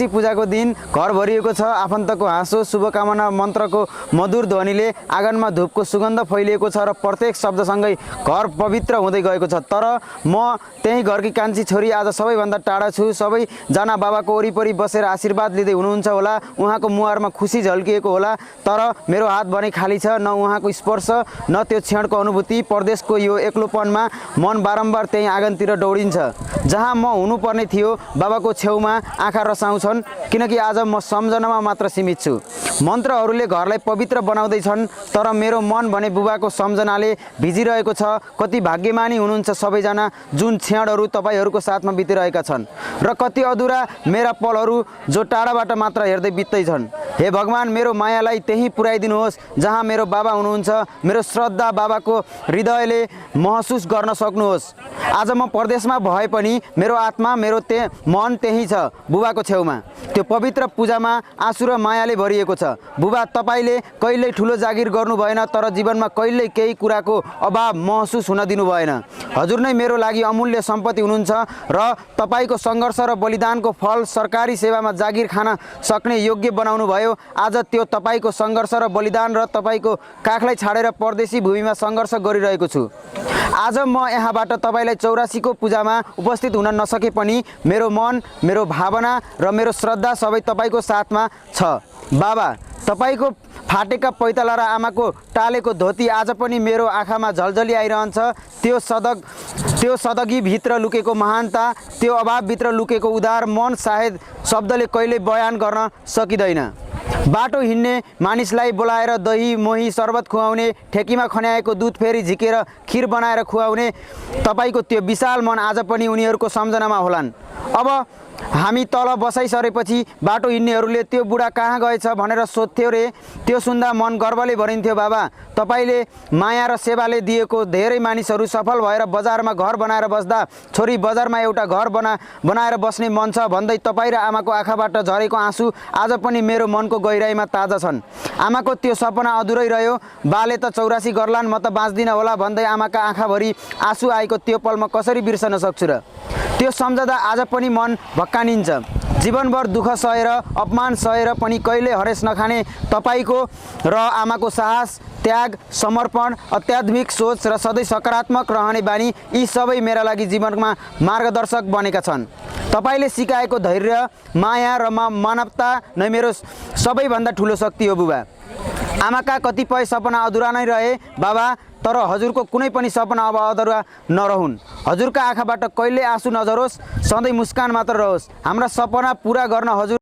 पूजाको दिन घर भरिएको छ। आफन्तको हाँसो शुभकामना मन्त्रको मधुर ध्वनिले आँगनमा धूपको सुगन्ध फैलिएको छ र प्रत्येक शब्दसँगै घर पवित्र हुँदै गएको छ। तर म त्यही घरकी कान्छी छोरी आज सबैभन्दा टाढा छु। सबैजना बाबाको वरिपरि बसेर आशीर्वाद लिँदै हुनुहुन्छ होला। उहाँको मुहारमा खुसी झल्किएको होला, तर मेरो हात भने खाली छ। न उहाँको स्पर्श, न त्यो क्षणको अनुभूति। परदेशको यो एक्लोपनमा मन बारम्बार त्यही आँगनतिर दौडिन्छ जहाँ म हुनुपर्ने थियो। बाबाको छेउमा आँखा रसाउँछ, किनकि आज म सम्झनामा मात्र सीमित छु। मन्त्रहरूले घरलाई पवित्र बनाउँदैछन्, तर मेरो मन भने बुबाको सम्झनाले भिजिरहेको छ। कति भाग्यमानी हुनुहुन्छ सबैजना जुन क्षणहरू तपाईँहरूको साथमा बितिरहेका छन्, र कति अधुरा मेरा पलहरू जो टाढाबाट मात्र हेर्दै बित्दैछन्। हे भगवान्, मेरो मायालाई त्यहीँ पुर्याइदिनुहोस् जहाँ मेरो बाबा हुनुहुन्छ। मेरो श्रद्धा बाबाको हृदयले महसुस गर्न सक्नुहोस्। आज म परदेशमा भए पनि मेरो आत्मा, मेरो मन त्यहीँ छ, बुबाको छेउमा। त्यो पवित्र पूजामा आँसु र मायाले भरिएको छ। बुबा, तपाईँले कहिल्यै ठुलो जागिर गर्नु भएन, तर जीवनमा कहिल्यै केही कुराको अभाव महसुस हुन दिनु भएन। हजुर नै मेरो लागि अमूल्य सम्पत्ति हुनुहुन्छ र तपाईँको सङ्घर्ष र बलिदानको फल सरकारी सेवामा जागिर खान सक्ने योग्य बनाउनु भयो। आज त्यो तपाईँको सङ्घर्ष र बलिदान र तपाईँको काखलाई छाडेर परदेशी भूमिमा सङ्घर्ष गरिरहेको छु। आज म यहाँबाट तपाईँलाई 84 को पूजामा उपस्थित हुन नसके पनि मेरो मन, मेरो भावना र मेरो श्रद्धा सबै तपाईँको साथमा छ। बाबा, तपाईँको फाटेका पैताला र आमाको टालेको धोती आज पनि मेरो आँखामा झलझली आइरहन्छ। त्यो सदगीभित्र लुकेको महानता, त्यो अभावभित्र लुकेको उदार मन सायद शब्दले कहिल्यै बयान गर्न सकिँदैन। बाटो हिँड्ने मानिसलाई बोलाएर दही, मोही, शरबत खुवाउने, ठेकीमा खन्याएको दुध फेरि झिकेर खिर बनाएर खुवाउने तपाईँको त्यो विशाल मन आज पनि उनीहरूको सम्झनामा होलान्। अब हामी तल बसाइसकेपछि बाटो हिँड्नेहरूले त्यो बुढा कहाँ गएछ भनेर सोध्थ्यो रे। त्यो सुन्दा मन गर्वले भरिन्थ्यो। बाबा, तपाईँले माया र सेवाले दिएको धेरै मानिसहरू सफल भएर बजारमा घर बनाएर बस्दा छोरी बजारमा एउटा घर बनाएर बस्ने मन छ भन्दै तपाईँ र आमाको आँखाबाट झरेको आँसु आज पनि मेरो मनको गहिराइमा ताजा छन्। आमाको त्यो सपना अधुरै रह्यो। बाले त 84 गर्लान्, म त बाँच्दिनँ होला भन्दै आमाका आँखाभरि आँसु आएको त्यो पल म कसरी बिर्सन सक्छु र। त्यो सम्झदा आज पनि मन भक्कानिन्छ। जीवनभर दुःख सहेर, अपमान सहेर पनि कहिले हरेस नखाने तपाईँको र आमाको साहस, त्याग, समर्पण, अत्याधुनिक सोच र सधैँ सकारात्मक रहने बानी, यी सबै मेरा लागि जीवनमा मार्गदर्शक बनेका छन्। तपाईँले सिकाएको धैर्य, माया र मानवता नै मेरो सबैभन्दा ठुलो शक्ति हो। बुबा, आमाका कतिपय सपना अधुरा नै रहे बाबा, तर हजुरको कुनै पनि सपना अब अधुरा नरहुन्। हजुरका आँखाबाट कहिल्यै आँसु नझरोस्, सधैँ मुस्कान मात्र रहोस्। हाम्रा सपना पुरा गर्न हजुर